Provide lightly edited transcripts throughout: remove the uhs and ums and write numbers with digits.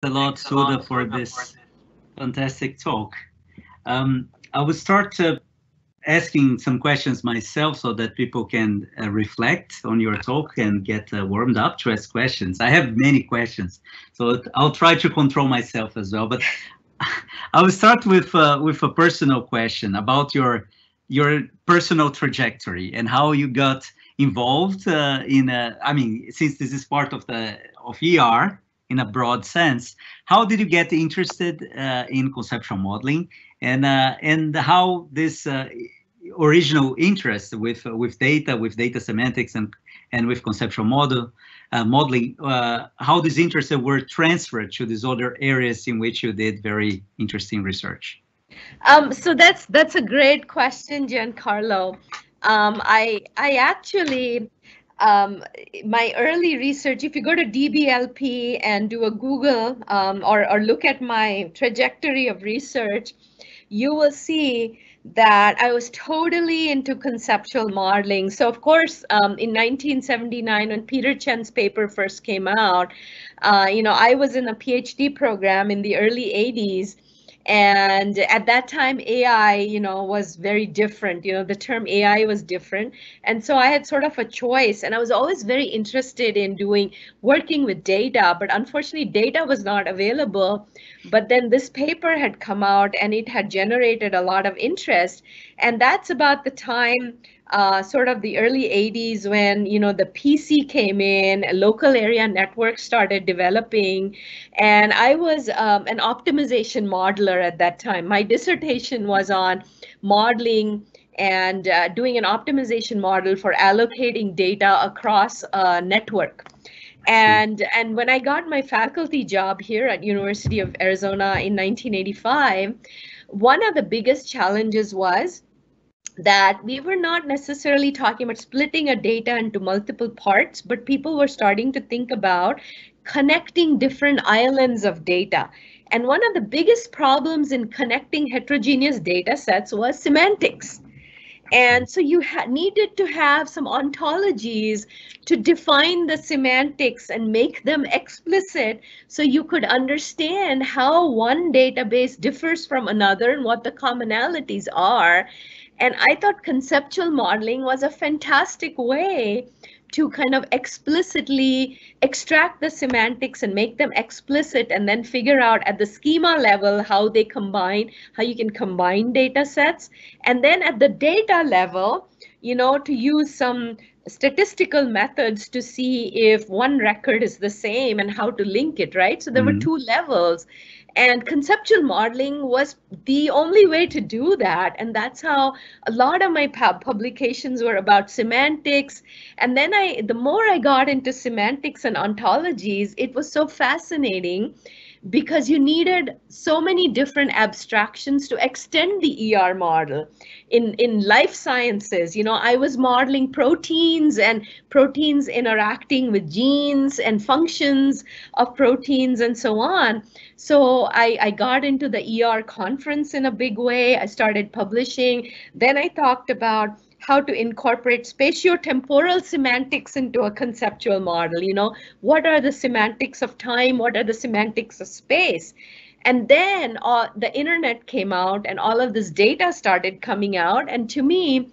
a lot, Sudha, for this fantastic talk. I will start asking some questions myself so that people can reflect on your talk and get warmed up to ask questions. I have many questions, so I'll try to control myself as well. But I will start with a personal question about your personal trajectory and how you got involved in. I mean, since this is part of ER in a broad sense, how did you get interested in conceptual modeling, and how this original interest with data semantics and with conceptual modeling, how these interests were transferred to these other areas in which you did very interesting research? So that's a great question, Giancarlo. I actually, my early research, if you go to DBLP and do a Google or look at my trajectory of research, you will see that I was totally into conceptual modeling. So of course, in 1979, when Peter Chen's paper first came out, I was in a PhD program in the early 80s. And at that time, AI, was very different. The term AI was different. And so I had sort of a choice. And I was always very interested in working with data. But unfortunately, data was not available. But then this paper had come out and it had generated a lot of interest. And that's about the time, sort of the early 80s, when the PC came in, local area networks started developing, and I was an optimization modeler at that time. My dissertation was on modeling and doing an optimization model for allocating data across a network. And when I got my faculty job here at University of Arizona in 1985, one of the biggest challenges was that we were not necessarily talking about splitting a data into multiple parts, but people were starting to think about connecting different islands of data. And one of the biggest problems in connecting heterogeneous data sets was semantics. And so you needed to have some ontologies to define the semantics and make them explicit so you could understand how one database differs from another and what the commonalities are. And I thought conceptual modeling was a fantastic way to kind of explicitly extract the semantics and make them explicit, and then figure out at the schema level how you can combine data sets. And then at the data level, to use some statistical methods to see if one record is the same and how to link it, right? So there were two levels. And conceptual modeling was the only way to do that. And that's how a lot of my publications were about semantics. And then the more I got into semantics and ontologies, it was so fascinating because you needed so many different abstractions to extend the ER model. In life sciences, I was modeling proteins and proteins interacting with genes and functions of proteins and so on. So I got into the ER conference in a big way. I started publishing. Then I talked about how to incorporate spatiotemporal semantics into a conceptual model. What are the semantics of time? What are the semantics of space? And then the internet came out and all of this data started coming out. And to me,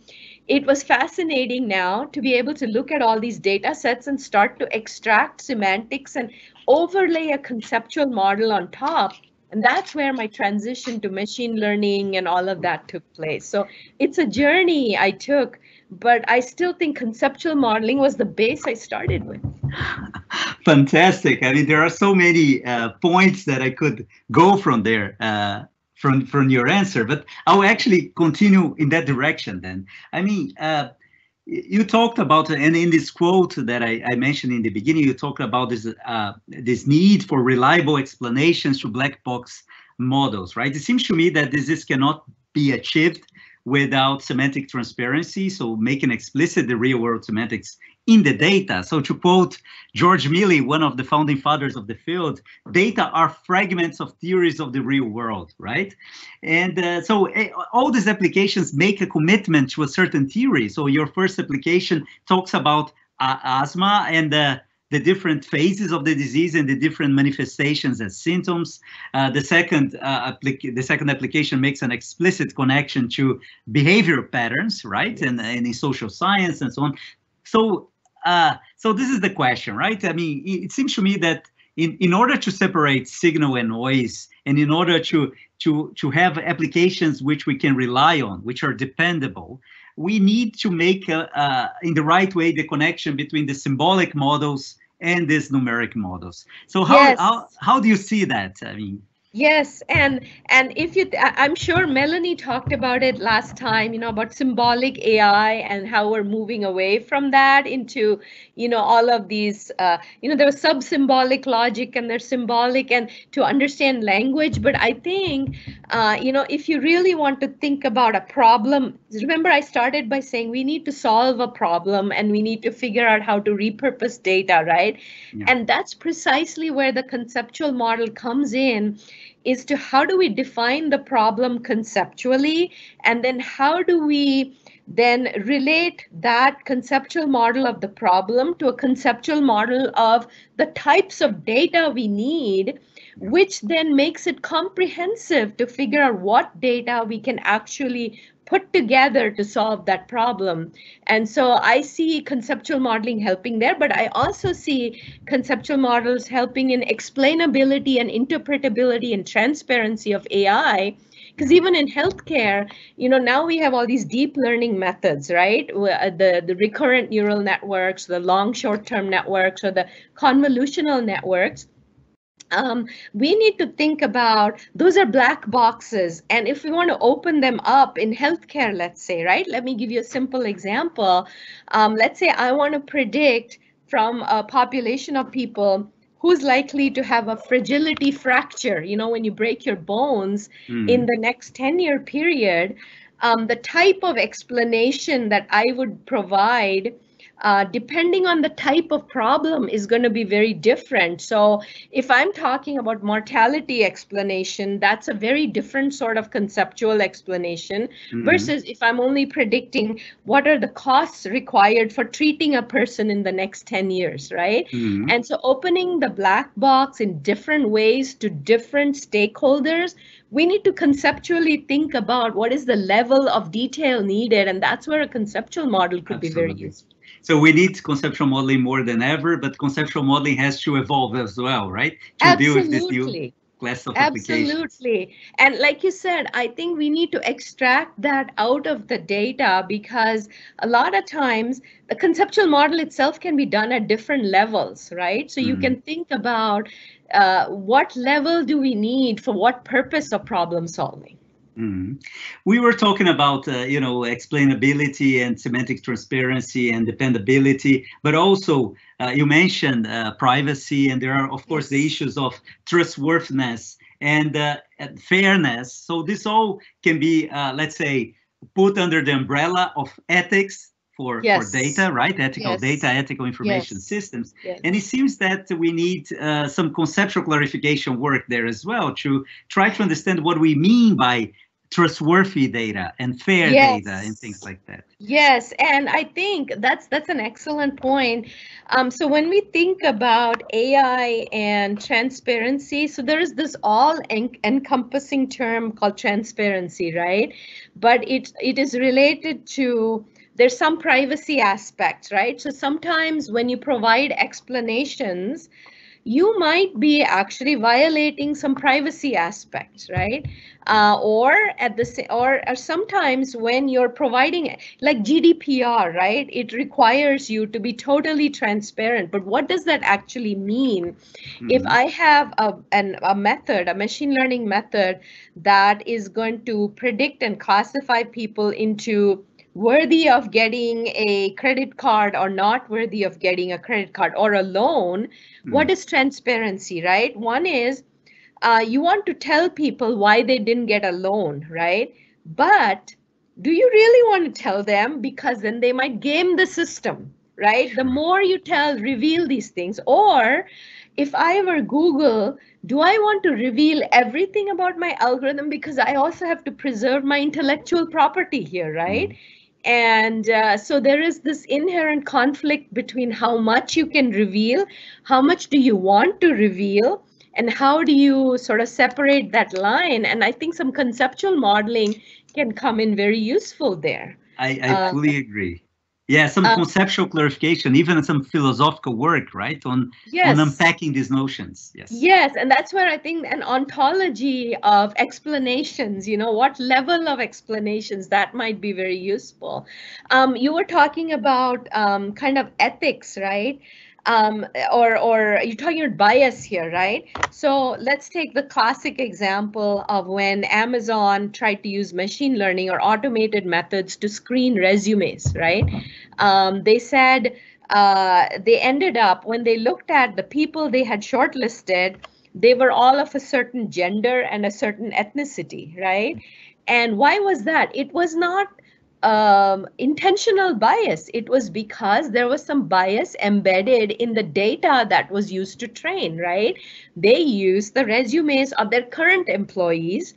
it was fascinating now to be able to look at all these data sets and start to extract semantics and overlay a conceptual model on top. And that's where my transition to machine learning and all of that took place. So it's a journey I took, but I still think conceptual modeling was the base I started with. Fantastic. I mean, there are so many points that I could go from there, from your answer, but I'll actually continue in that direction then. I mean, you talked about, and in this quote that I mentioned in the beginning, you talked about this need for reliable explanations to black box models, right? It seems to me that this cannot be achieved without semantic transparency, so making explicit the real-world semantics in the data. So to quote George Milley, one of the founding fathers of the field, data are fragments of theories of the real world, right? And so all these applications make a commitment to a certain theory. So your first application talks about asthma and the different phases of the disease and the different manifestations as symptoms. The second application makes an explicit connection to behavioral patterns, right? And in social science and so on. So, so this is the question, right? I mean, it seems to me that in order to separate signal and noise, and in order to have applications which we can rely on, which are dependable, we need to make in the right way the connection between the symbolic models and these numeric models. So how do you see that? I mean, yes, and if you, I'm sure Melanie talked about it last time, you know, about symbolic AI and how we're moving away from that into, you know, all of these, you know, there was sub-symbolic logic and there's symbolic and to understand language. But I think, you know, if you really want to think about a problem, remember I started by saying we need to solve a problem and we need to figure out how to repurpose data, right? Yeah. And that's precisely where the conceptual model comes in, is to how do we define the problem conceptually, and then how do we then relate that conceptual model of the problem to a conceptual model of the types of data we need, which then makes it comprehensive to figure out what data we can actually put together to solve that problem. And so I see conceptual modeling helping there, but I also see conceptual models helping in explainability and interpretability and transparency of AI. Because even in healthcare, you know, now we have all these deep learning methods, right? The recurrent neural networks, the long short-term networks, or the convolutional networks. We need to think about, those are black boxes. And if we want to open them up in healthcare, let's say, right? Let me give you a simple example. Let's say I want to predict from a population of people who's likely to have a fragility fracture, you know, when you break your bones in the next 10-year period, the type of explanation that I would provide depending on the type of problem is going to be very different. So if I'm talking about mortality explanation, that's a very different sort of conceptual explanation versus if I'm only predicting what are the costs required for treating a person in the next 10 years, right? And so opening the black box in different ways to different stakeholders, we need to conceptually think about what is the level of detail needed, and that's where a conceptual model could be very useful. So we need conceptual modeling more than ever, but conceptual modeling has to evolve as well, right? To deal with this new class of applications. Absolutely. And like you said, I think we need to extract that out of the data, because a lot of times the conceptual model itself can be done at different levels, right? So you can think about what level do we need for what purpose of problem solving. We were talking about, you know, explainability and semantic transparency and dependability, but also you mentioned privacy, and there are, of course, the issues of trustworthiness and fairness. So this all can be, let's say, put under the umbrella of ethics for data, right? Ethical data, ethical information systems. And it seems that we need some conceptual clarification work there as well to try to understand what we mean by trustworthy data and fair data and things like that. Yes, and I think that's an excellent point. So when we think about AI and transparency, so there is this all-encompassing term called transparency, right? But it is related to, there's some privacy aspects, right? So sometimes when you provide explanations, you might be actually violating some privacy aspects, right? Or sometimes when you're providing, like GDPR, right? It requires you to be totally transparent. But what does that actually mean? If I have a method, a machine learning method that is going to predict and classify people into worthy of getting a credit card or not worthy of getting a credit card or a loan, what is transparency, right? One is you want to tell people why they didn't get a loan, right? But do you really want to tell them? Because then they might game the system, right? The more you reveal these things. Or if I were Google, do I want to reveal everything about my algorithm? Because I also have to preserve my intellectual property here, right? And so there is this inherent conflict between how much you can reveal, how much do you want to reveal, and how do you sort of separate that line. And I think some conceptual modeling can come in very useful there. I fully agree. Yeah, some conceptual clarification, even some philosophical work, right, on unpacking these notions. Yes. Yes, and that's where I think an ontology of explanations, what level of explanations, that might be very useful. You were talking about kind of ethics, right? Or you're talking about bias here, right? So let's take the classic example of when Amazon tried to use machine learning or automated methods to screen resumes, right? They said they ended up, when they looked at the people they had shortlisted, they were all of a certain gender and a certain ethnicity, right? And why was that? It was not intentional bias. It was because there was some bias embedded in the data that was used to train, right? They used the resumes of their current employees,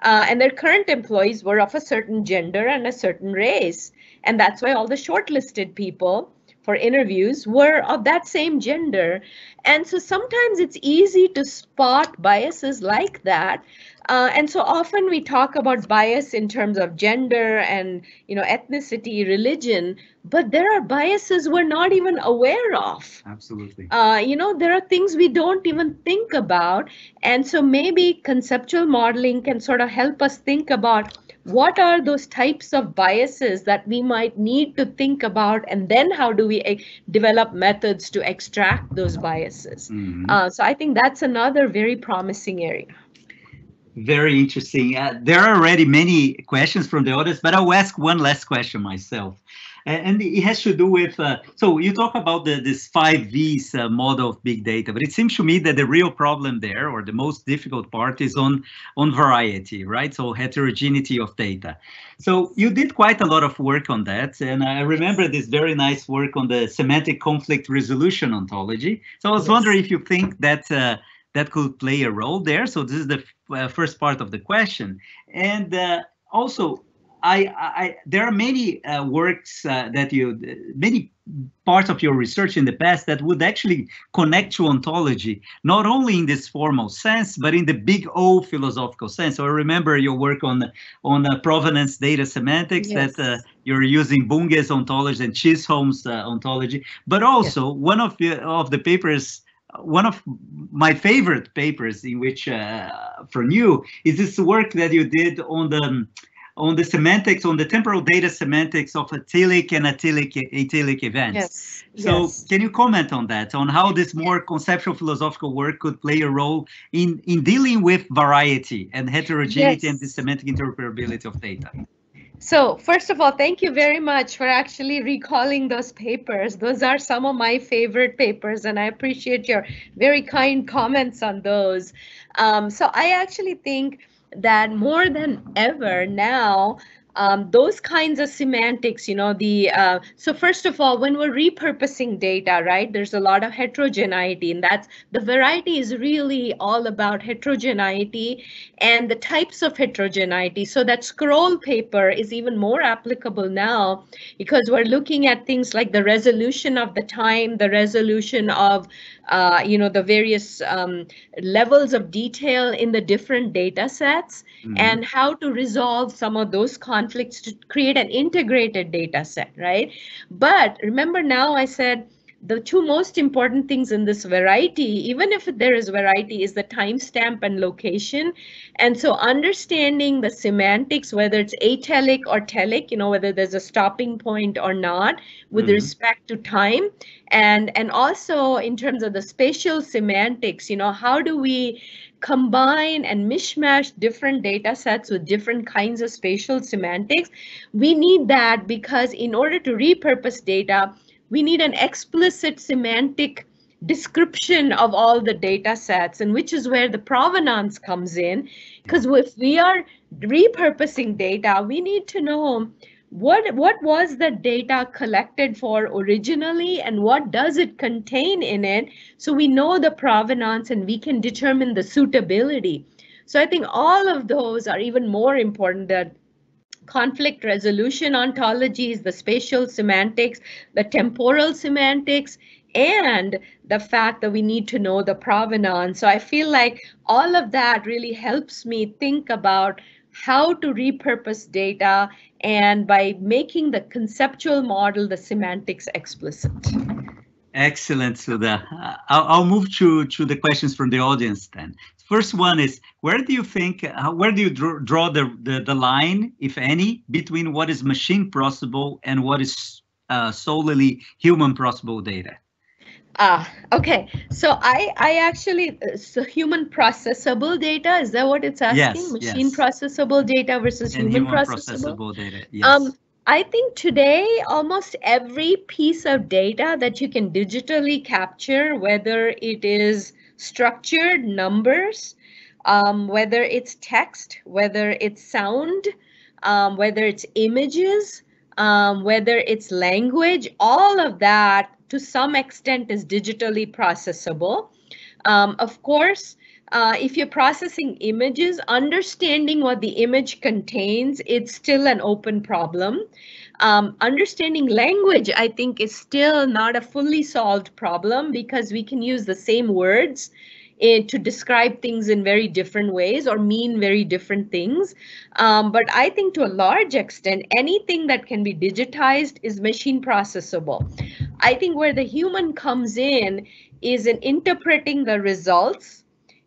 and their current employees were of a certain gender and a certain race. And that's why all the shortlisted people for interviews were of that same gender. And so sometimes it's easy to spot biases like that. And so often we talk about bias in terms of gender and ethnicity, religion, but there are biases we're not even aware of. Absolutely. There are things we don't even think about. And so maybe conceptual modeling can sort of help us think about what are those types of biases that we might need to think about, and then how do we develop methods to extract those biases. So I think that's another very promising area. Very interesting. There are already many questions from the audience, but I'll ask one last question myself. And it has to do with, so you talk about this 5V's model of big data, but it seems to me that the real problem there, or the most difficult part, is on variety, right? So heterogeneity of data. So you did quite a lot of work on that. And I remember this very nice work on the semantic conflict resolution ontology. So I was wondering if you think that that could play a role there. So this is the first part of the question. And also, there are many works many parts of your research in the past that would actually connect to ontology, not only in this formal sense, but in the big O philosophical sense. So I remember your work on provenance data semantics, that you're using Bunge's ontology and Chisholm's ontology, but also one of the papers, one of my favorite papers in which from you is this work that you did on the semantics, on the temporal data semantics of atylic and atylic events. So can you comment on that, on how this more conceptual philosophical work could play a role in dealing with variety and heterogeneity and the semantic interpretability of data? So first of all, thank you very much for actually recalling those papers. Those are some of my favorite papers, and I appreciate your very kind comments on those. So I actually think that more than ever now, those kinds of semantics, so first of all, when we're repurposing data, right, there's a lot of heterogeneity, and that's the variety is really all about heterogeneity and the types of heterogeneity. So that scroll paper is even more applicable now because we're looking at things like the resolution of the time, the resolution of the various levels of detail in the different data sets, and how to resolve some of those conflicts to create an integrated data set, right? But remember now I said the two most important things in this variety, even if there is variety, is the timestamp and location. And so understanding the semantics, whether it's atylic or telic, whether there's a stopping point or not with respect to time, and also in terms of the spatial semantics, how do we combine and mishmash different data sets with different kinds of spatial semantics? We need that because in order to repurpose data, we need an explicit semantic description of all the data sets, and which is where the provenance comes in. Because if we are repurposing data, we need to know what was the data collected for originally and what does it contain in it, so we know the provenance and we can determine the suitability. So I think all of those are even more important, that conflict resolution ontologies, the spatial semantics, the temporal semantics, and the fact that we need to know the provenance. So I feel like all of that really helps me think about how to repurpose data, and by making the conceptual model, the semantics explicit. Excellent, Sudha. I'll move to the questions from the audience then. First one is, where do you think, where do you draw the line, if any, between what is machine processable and what is solely human processable data? Okay. So I actually, so human processable data, is that what it's asking? Yes, machine yes. processable data versus human processable data, yes. I think today almost every piece of data that you can digitally capture, whether it is structured numbers, whether it's text, whether it's sound, whether it's images, whether it's language, all of that to some extent is digitally processable. Of course, if you're processing images, understanding what the image contains, it's still an open problem. Understanding language, I think, is still not a fully solved problem because we can use the same words to describe things in very different ways or mean very different things. But I think to a large extent, anything that can be digitized is machine processable. I think where the human comes in is in interpreting the results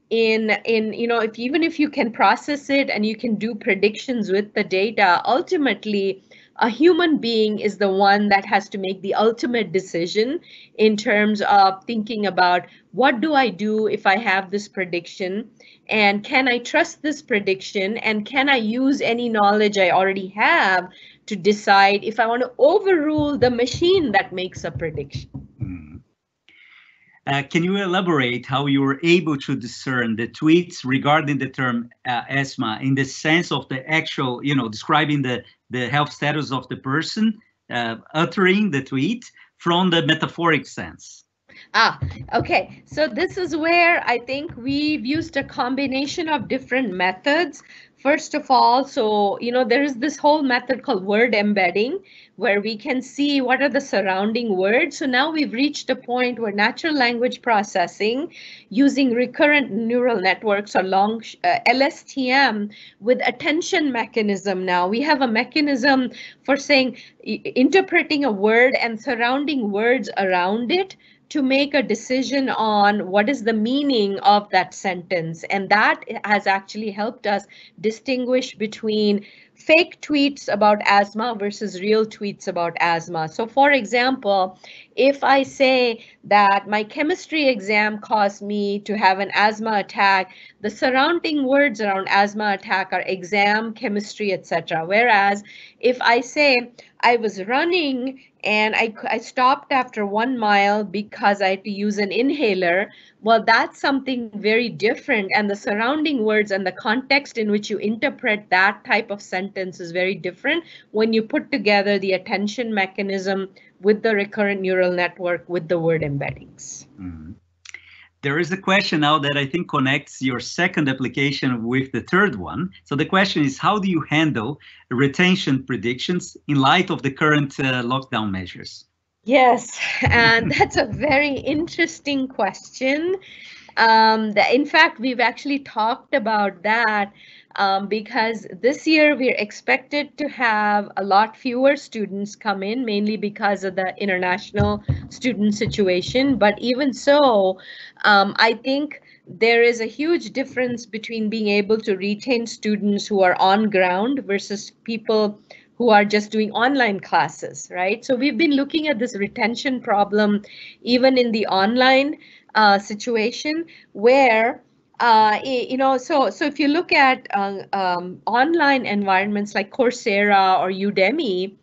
in even if you can process it and you can do predictions with the data, ultimately a human being is the one that has to make the ultimate decision in terms of thinking about what do I do if I have this prediction, and can I trust this prediction, and can I use any knowledge I already have to decide if I want to overrule the machine that makes a prediction. Can you elaborate how you were able to discern the tweets regarding the term asthma in the sense of the actual, describing the health status of the person uttering the tweet from the metaphoric sense? Okay. So this is where I think we've used a combination of different methods. First of all, so, there is this whole method called word embedding, where we can see what are the surrounding words. So now we've reached a point where natural language processing using recurrent neural networks or long LSTM with attention mechanism. Now we have a mechanism for saying, interpreting a word and surrounding words around it to make a decision on what is the meaning of that sentence. And that has actually helped us distinguish between fake tweets about asthma versus real tweets about asthma. So for example, if I say that my chemistry exam caused me to have an asthma attack, the surrounding words around asthma attack are exam, chemistry, etc. Whereas if I say I was running and I stopped after 1 mile because I had to use an inhaler, well, that's something very different. And the surrounding words and the context in which you interpret that type of sentence is very different when you put together the attention mechanism with the recurrent neural network with the word embeddings. Mm-hmm. There is a question now that I think connects your second application with the third one. So the question is, how do you handle retention predictions in light of the current lockdown measures? Yes, and that's a very interesting question. In fact, we've actually talked about that because this year we're expected to have a lot fewer students come in, mainly because of the international student situation. But even so, I think there is a huge difference between being able to retain students who are on ground versus people who are just doing online classes, right? So we've been looking at this retention problem even in the online situation where, so if you look at online environments like Coursera or Udemy,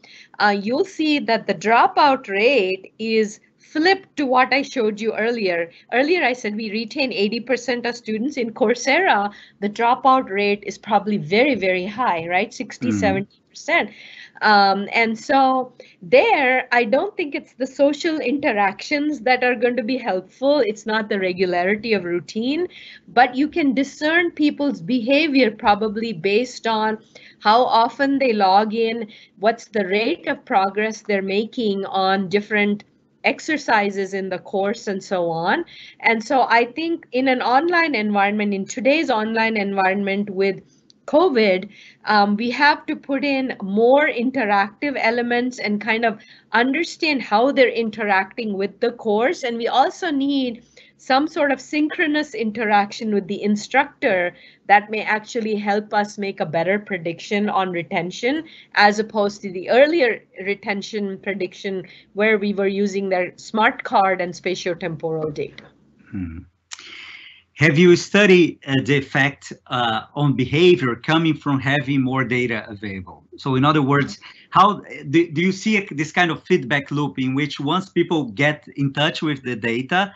you'll see that the dropout rate is flipped to what I showed you earlier. Earlier, I said we retain 80% of students. In Coursera, the dropout rate is probably very, very high, right? 60, 70%. 100%. And so there, I don't think it's the social interactions that are going to be helpful. It's not the regularity of routine, but you can discern people's behavior probably based on how often they log in, what's the rate of progress they're making on different exercises in the course and so on. And so I think in an online environment, in today's online environment with COVID, we have to put in more interactive elements and kind of understand how they're interacting with the course. And we also need some sort of synchronous interaction with the instructor that may actually help us make a better prediction on retention, as opposed to the earlier retention prediction where we were using their smart card and spatiotemporal data. Have you studied the effect on behavior coming from having more data available? So in other words, how do you see this kind of feedback loop in which once people get in touch with the data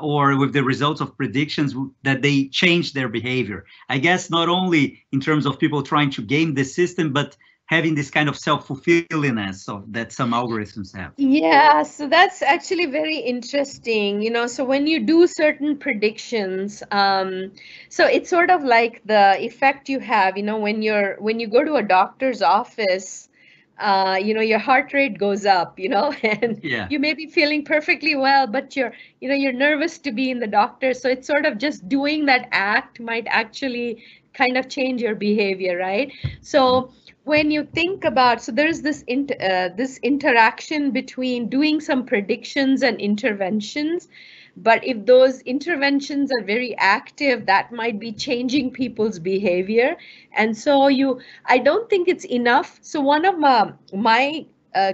or with the results of predictions, that they change their behavior? I guess not only in terms of people trying to game the system, but having this kind of self-fulfillingness that some algorithms have. Yeah, so that's actually very interesting. So when you do certain predictions, so it's sort of like the effect you have, when you go to a doctor's office, your heart rate goes up, and you may be feeling perfectly well, but you're nervous to be in the doctor. So it's sort of just doing that act might actually kind of change your behavior, right? So when you think about, so there's this interaction between doing some predictions and interventions, but if those interventions are very active, that might be changing people's behavior. And so I don't think it's enough. So one of my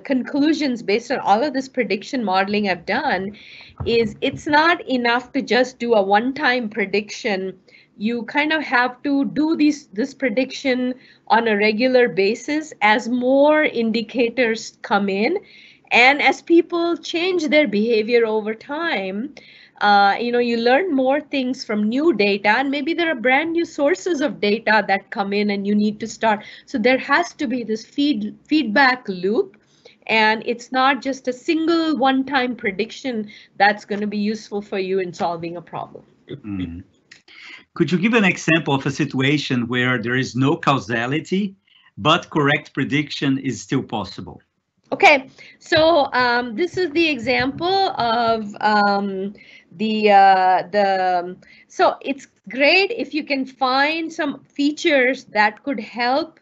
conclusions based on all of this prediction modeling I've done is it's not enough to just do a one-time prediction. You kind of have to do this prediction on a regular basis as more indicators come in, and as people change their behavior over time. You learn more things from new data, and maybe there are brand new sources of data that come in and you need to start. So there has to be this feedback loop, and it's not just a single one-time prediction that's going to be useful for you in solving a problem. Could you give an example of a situation where there is no causality, but correct prediction is still possible? Okay, so this is the example of so it's great if you can find some features that could help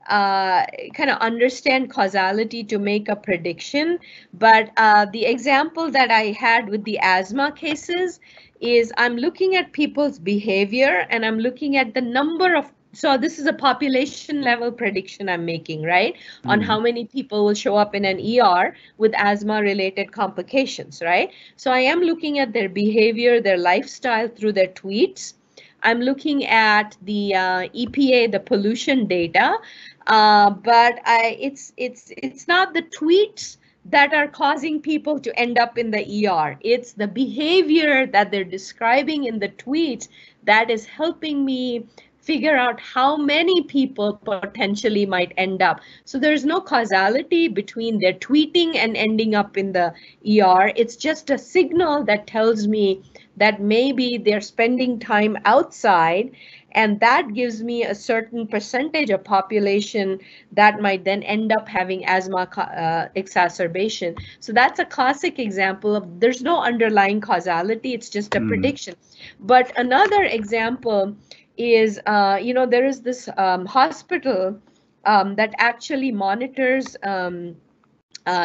kind of understand causality to make a prediction. But the example that I had with the asthma cases is I'm looking at people's behavior and I'm looking at the number of, so this is a population level prediction I'm making, right? On how many people will show up in an ER with asthma related complications, right? So I am looking at their behavior, their lifestyle through their tweets. I'm looking at the EPA, the pollution data, but it's not the tweets that are causing people to end up in the ER. It's the behavior that they're describing in the tweets that is helping me figure out how many people potentially might end up. So there's no causality between their tweeting and ending up in the ER. It's just a signal that tells me that maybe they're spending time outside, and that gives me a certain percentage of population that might then end up having asthma exacerbation. So that's a classic example of there's no underlying causality, it's just a prediction. But another example is, there is this hospital that actually monitors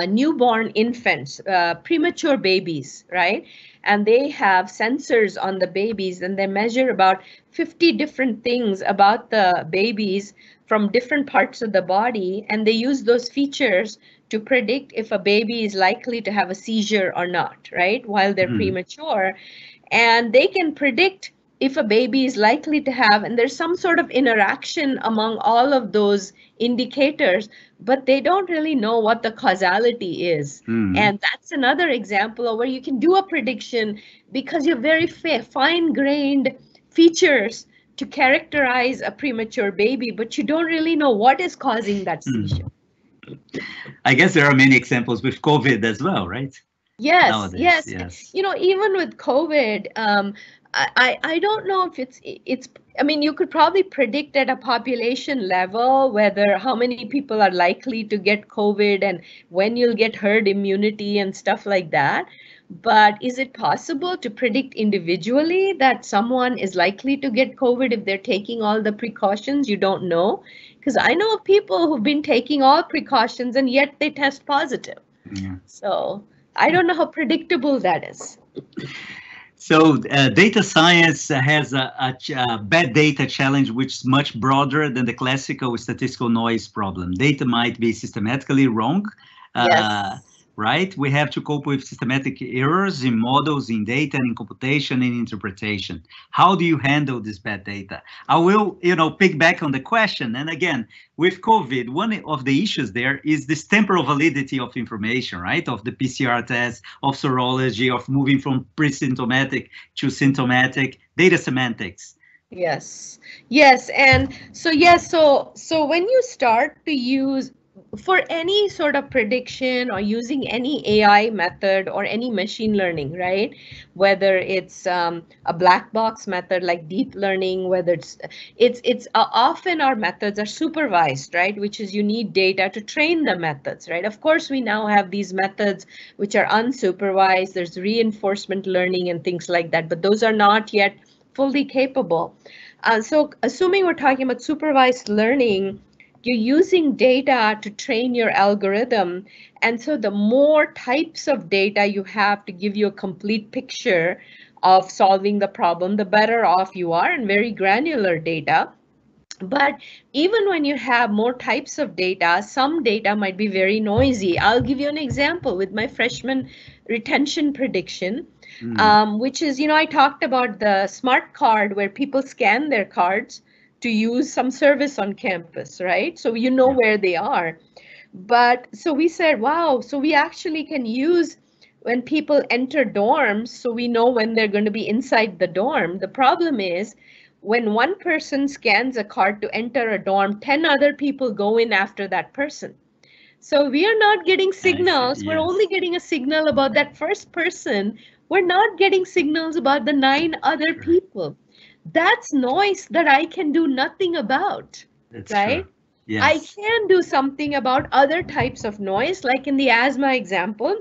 newborn infants, premature babies, right? And they have sensors on the babies and they measure about 50 different things about the babies from different parts of the body. And they use those features to predict if a baby is likely to have a seizure or not, right? While they're premature. And they can predict if a baby is likely to have, and there's some sort of interaction among all of those indicators, but they don't really know what the causality is. And that's another example of where you can do a prediction because you have very fine-grained features to characterize a premature baby, but you don't really know what is causing that seizure. I guess there are many examples with COVID as well, right? Yes, Nowadays, yes. You know, even with COVID, I don't know if it's. I mean, you could probably predict at a population level whether how many people are likely to get COVID and when you'll get herd immunity and stuff like that. But is it possible to predict individually that someone is likely to get COVID if they're taking all the precautions? You don't know. Because I know of people who've been taking all precautions and yet they test positive. Yeah. So I don't know how predictable that is. So data science has a bad data challenge, which is much broader than the classical statistical noise problem. Data might be systematically wrong. Yes. Right? We have to cope with systematic errors in models, in data, and in computation and interpretation. How do you handle this bad data? I will, pick back on the question. And again, with COVID, one of the issues there is this temporal validity of information, right? Of the PCR test, of serology, of moving from pre-symptomatic to symptomatic, data semantics. Yes. Yes. And so when you start to use for any sort of prediction or using any AI method or any machine learning, right? Whether it's a black box method like deep learning, whether it's often our methods are supervised, right? Which is you need data to train the methods, right? Of course, we now have these methods which are unsupervised. There's reinforcement learning and things like that, but those are not yet fully capable. So assuming we're talking about supervised learning, you're using data to train your algorithm. And so the more types of data you have to give you a complete picture of solving the problem, the better off you are, and very granular data. But even when you have more types of data, some data might be very noisy. I'll give you an example with my freshman retention prediction, which is, I talked about the smart card where people scan their cards to use some service on campus, right? So you know where they are. But so we said, wow, so we actually can use when people enter dorms, so we know when they're going to be inside the dorm. The problem is when one person scans a card to enter a dorm, 10 other people go in after that person. So we are not getting signals. We're only getting a signal about that first person. We're not getting signals about the 9 other people. That's noise that I can do nothing about, right? Yes. I can do something about other types of noise, like in the asthma example.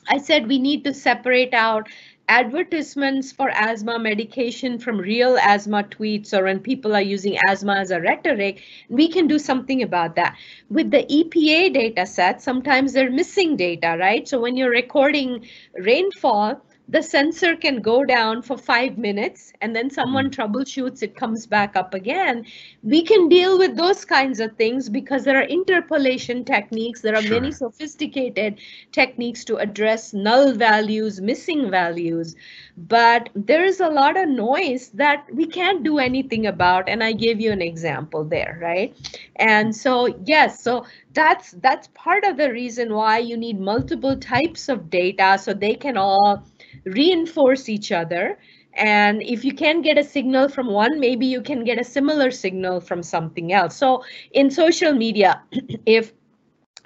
I said we need to separate out advertisements for asthma medication from real asthma tweets or when people are using asthma as a rhetoric. We can do something about that. With the EPA data set, sometimes they're missing data, right? So when you're recording rainfall, the sensor can go down for 5 minutes and then someone troubleshoots, it comes back up again. We can deal with those kinds of things because there are interpolation techniques. There are many sophisticated techniques to address null values, missing values. But there is a lot of noise that we can't do anything about. And I gave you an example there, right? And so, yes, so that's part of the reason why you need multiple types of data so they can all reinforce each other. And if you can get a signal from one, maybe you can get a similar signal from something else. So in social media, if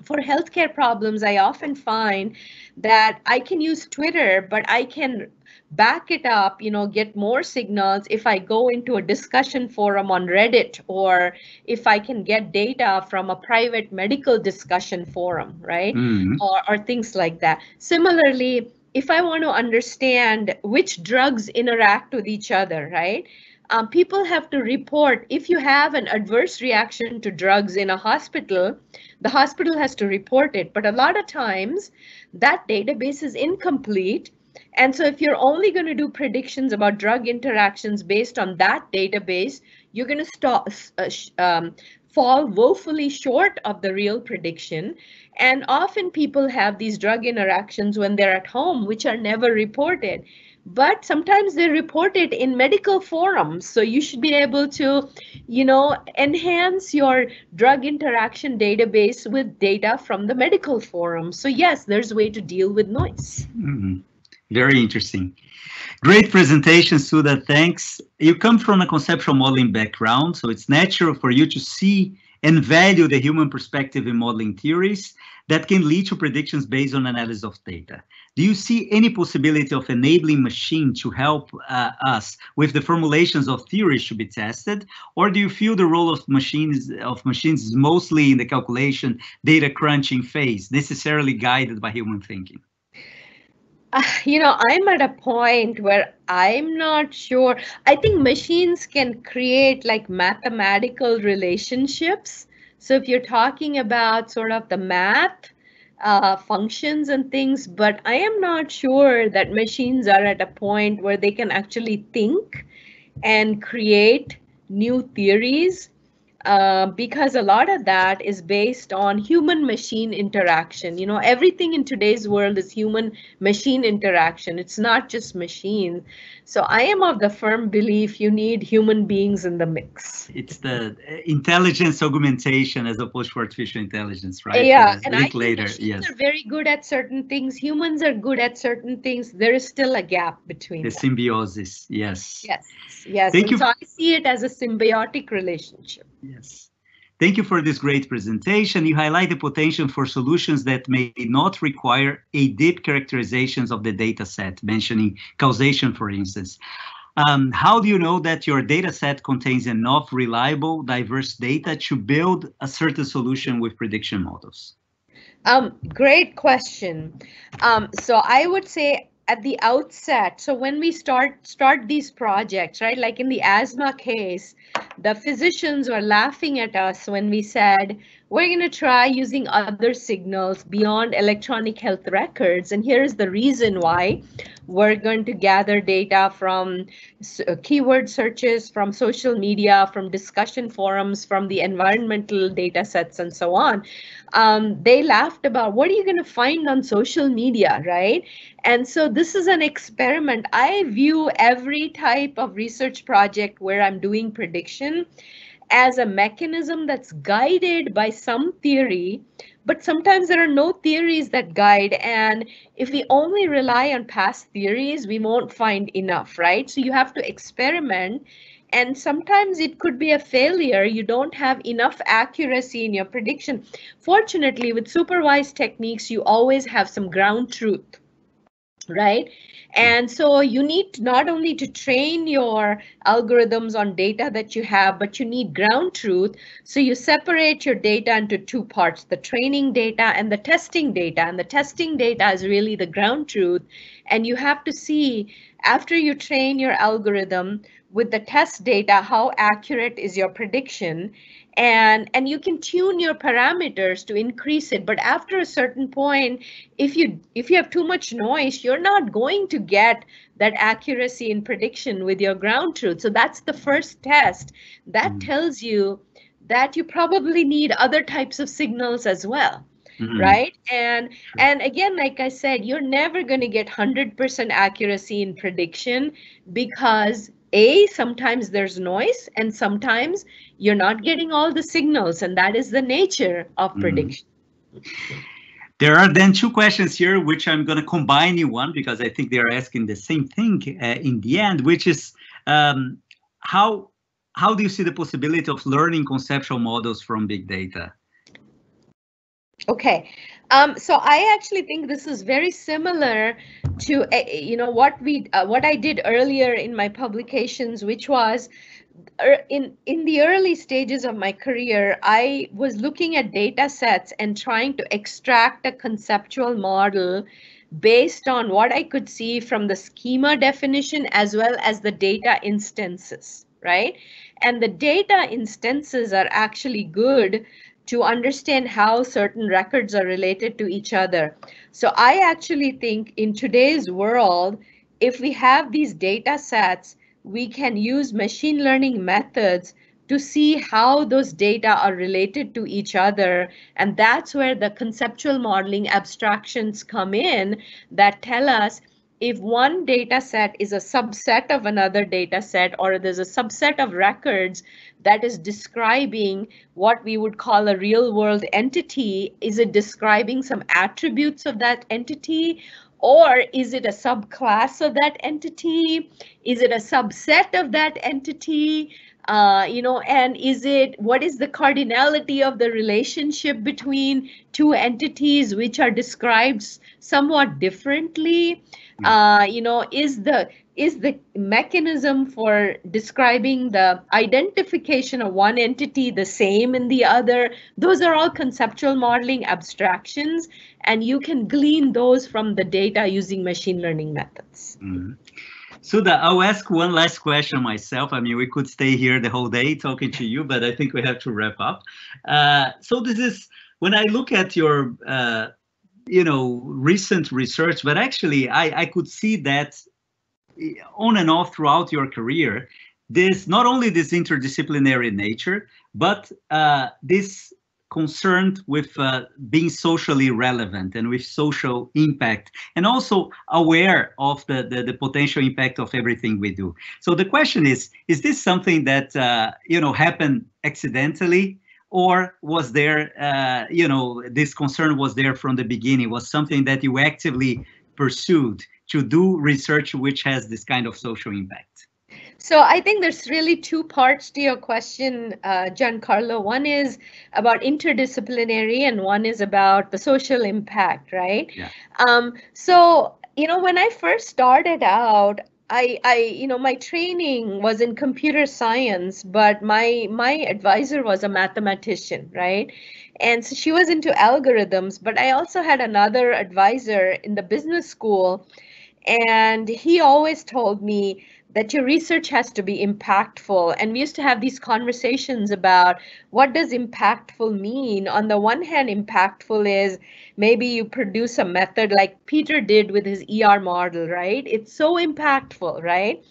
for healthcare problems, I often find that I can use Twitter, but I can back it up, get more signals if I go into a discussion forum on Reddit, or if I can get data from a private medical discussion forum, right? Or things like that. Similarly, if I want to understand which drugs interact with each other, right? People have to report if you have an adverse reaction to drugs in a hospital, the hospital has to report it. But a lot of times that database is incomplete. And so if you're only going to do predictions about drug interactions based on that database, you're going to fall woefully short of the real prediction. And often people have these drug interactions when they're at home, which are never reported. But sometimes they report it in medical forums. So you should be able to, enhance your drug interaction database with data from the medical forum. So yes, there's a way to deal with noise. Very interesting. Great presentation, Sudha. Thanks. You come from a conceptual modeling background, so it's natural for you to see and value the human perspective in modeling theories that can lead to predictions based on analysis of data. Do you see any possibility of enabling machine to help us with the formulations of theories to be tested, or do you feel the role of machines is mostly in the calculation, data crunching phase, necessarily guided by human thinking? I'm at a point where I'm not sure. I think machines can create like mathematical relationships. So if you're talking about sort of the math functions and things, but I am not sure that machines are at a point where they can actually think and create new theories. Because a lot of that is based on human-machine interaction. Everything in today's world is human-machine interaction. It's not just machines. So I am of the firm belief you need human beings in the mix. It's the intelligence augmentation as opposed to artificial intelligence, right? Yeah, and I think later, machines are very good at certain things. Humans are good at certain things. There is still a gap between the symbiosis. Yes. Yes. Thank you. So I see it as a symbiotic relationship. Yes. Thank you for this great presentation. You highlight the potential for solutions that may not require a deep characterizations of the data set, mentioning causation, for instance. How do you know that your data set contains enough reliable, diverse data to build a certain solution with prediction models? Great question. So I would say at the outset, so when we start these projects, right, like in the asthma case, the physicians were laughing at us when we said, we're going to try using other signals beyond electronic health records. And here's the reason why. We're going to gather data from keyword searches, from social media, from discussion forums, from the environmental data sets, and so on. They laughed about, what are you going to find on social media, right? And so this is an experiment. I view every type of research project where I'm doing prediction as a mechanism that's guided by some theory, but sometimes there are no theories that guide. And if we only rely on past theories, we won't find enough, right? So you have to experiment. And sometimes it could be a failure. You don't have enough accuracy in your prediction. Fortunately, with supervised techniques, you always have some ground truth, right? And so you need not only to train your algorithms on data that you have, but you need ground truth. So you separate your data into two parts, the training data and the testing data. And the testing data is really the ground truth. And you have to see, after you train your algorithm with the test data, how accurate is your prediction. And you can tune your parameters to increase it. But after a certain point, if you have too much noise, you're not going to get that accuracy in prediction with your ground truth. So that's the first test. That tells you that you probably need other types of signals as well. Right? And again, like I said, you're never going to get 100% accuracy in prediction because sometimes there's noise and sometimes you're not getting all the signals, and that is the nature of prediction. There are then two questions here, which I'm going to combine in one because I think they're asking the same thing in the end, which is how do you see the possibility of learning conceptual models from big data? Okay, so I actually think this is very similar to what I did earlier in my publications, which was in the early stages of my career, I was looking at data sets and trying to extract a conceptual model based on what I could see from the schema definition as well as the data instances, right? And the data instances are actually good to understand how certain records are related to each other. So I actually think in today's world, if we have these data sets, we can use machine learning methods to see how those data are related to each other. And that's where the conceptual modeling abstractions come in that tell us if one data set is a subset of another data set, or there's a subset of records that is describing what we would call a real world entity, is it describing some attributes of that entity, Or is it a subclass of that entity? Is it a subset of that entity? And what is the cardinality of the relationship between two entities which are described somewhat differently? Is the mechanism for describing the identification of one entity the same in the other? Those are all conceptual modeling abstractions, and you can glean those from the data using machine learning methods. Mm-hmm. Sudha, I'll ask one last question myself. I mean, we could stay here the whole day talking to you, but I think we have to wrap up. So this is, when I look at your, recent research, but actually I could see that on and off throughout your career, this, not only this interdisciplinary nature, but this concerned with being socially relevant and with social impact, and also aware of the potential impact of everything we do. So the question is this something that, happened accidentally, or was there, this concern was there from the beginning, was something that you actively pursued to do research which has this kind of social impact? So I think there's really two parts to your question, Giancarlo. One is about interdisciplinary and one is about the social impact, right? Yeah. When I first started out, my training was in computer science, but my advisor was a mathematician, right? And so she was into algorithms, but I also had another advisor in the business school, and he always told me that your research has to be impactful. And we used to have these conversations about what does impactful mean. On the one hand, impactful is maybe you produce a method like Peter did with his ER model, right? It's so impactful, right?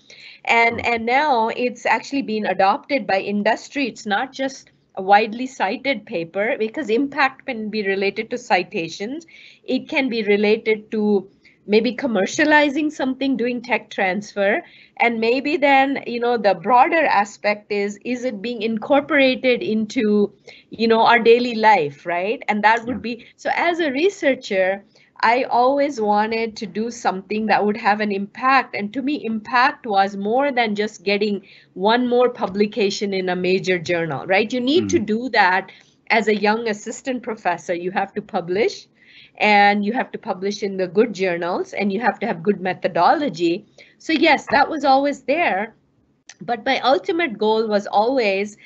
And now it's actually being adopted by industry. It's not just a widely cited paper, because impact can be related to citations. It can be related to maybe commercializing something, doing tech transfer, and maybe then, the broader aspect is it being incorporated into, our daily life, right? And that would be, so as a researcher, I always wanted to do something that would have an impact. And to me, impact was more than just getting one more publication in a major journal, right? You need to do that as a young assistant professor. You have to publish, and you have to publish in the good journals, and you have to have good methodology. So yes, that was always there. But my ultimate goal was always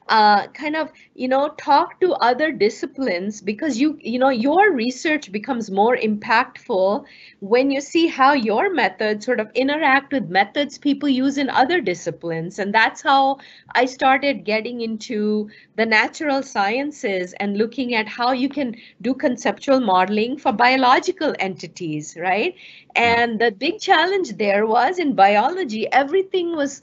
talk to other disciplines, because your research becomes more impactful when you see how your methods sort of interact with methods people use in other disciplines. And that's how I started getting into the natural sciences and looking at how you can do conceptual modeling for biological entities, right? And the big challenge there was, in biology, everything was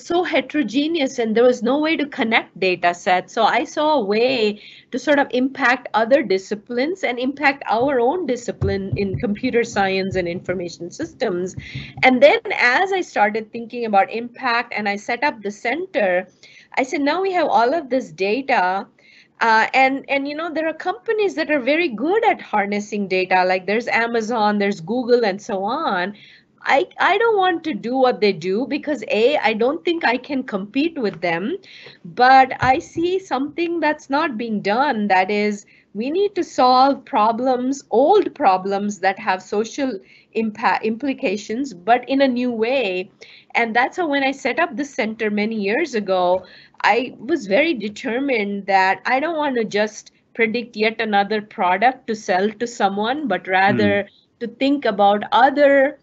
so heterogeneous and there was no way to connect data sets. So I saw a way to sort of impact other disciplines and impact our own discipline in computer science and information systems. And then as I started thinking about impact and I set up the center, I said, now we have all of this data. And there are companies that are very good at harnessing data, like there's Amazon, there's Google, and so on. I don't want to do what they do because I don't think I can compete with them, but I see something that's not being done. That is, we need to solve problems, old problems that have social implications, but in a new way. And that's how, when I set up the center many years ago, I was very determined that I don't want to just predict yet another product to sell to someone, but rather to think about other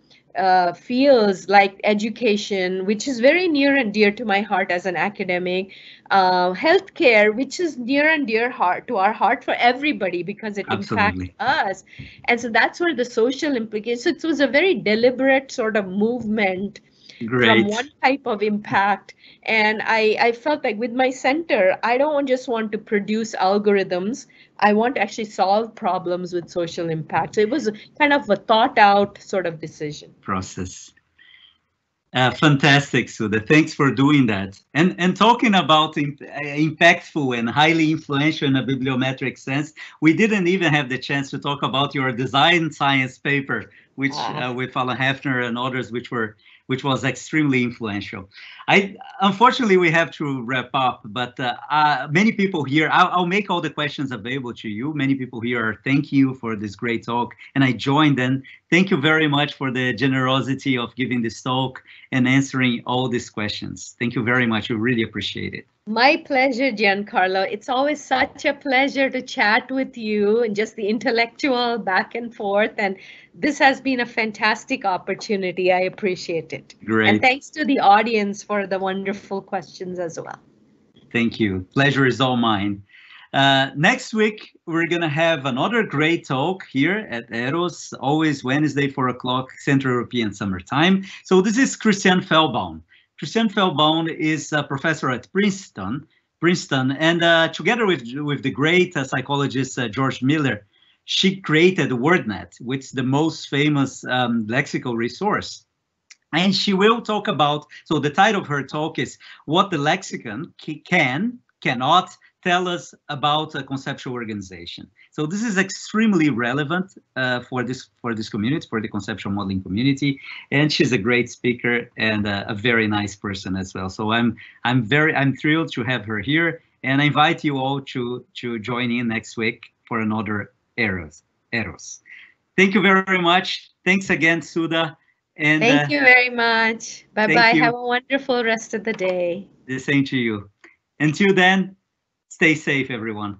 fields like education, which is very near and dear to my heart as an academic, healthcare, which is near and dear to our heart for everybody because it impacts us. And so that's where the social implications. So it was a very deliberate sort of movement from one type of impact. And I felt like with my center, I don't just want to produce algorithms. I want to actually solve problems with social impact. So it was kind of a thought out sort of decision. Process. Fantastic, Sudha. Thanks for doing that. And talking about impactful and highly influential in a bibliometric sense, we didn't even have the chance to talk about your design science paper which with Alan Heffner and others, which was extremely influential. Unfortunately, we have to wrap up, but many people here, I'll make all the questions available to you. Many people here are thanking you for this great talk, and I joined them. Thank you very much for the generosity of giving this talk and answering all these questions. Thank you very much. We really appreciate it. My pleasure, Giancarlo. It's always such a pleasure to chat with you and just the intellectual back and forth. And this has been a fantastic opportunity. I appreciate it. Great. And thanks to the audience for the wonderful questions as well. Thank you. Pleasure is all mine. Next week, we're going to have another great talk here at EROSS, always Wednesday, 4 o'clock, Central European Summer Time. So this is Christiane Feldbaum. Christiane Feldbaum is a professor at Princeton, and together with the great psychologist George Miller, she created WordNet, which is the most famous lexical resource. And she will talk about, so the title of her talk is What the Lexicon Cannot Tell Us About a Conceptual Organization. So this is extremely relevant for this community, for the conceptual modeling community, and she's a great speaker and a very nice person as well. So I'm thrilled to have her here, and I invite you all to join in next week for another EROSS. Thank you very much. Thanks again, Sudha. And thank you very much. Bye-bye. Have a wonderful rest of the day. The same to you. Until then, stay safe, everyone.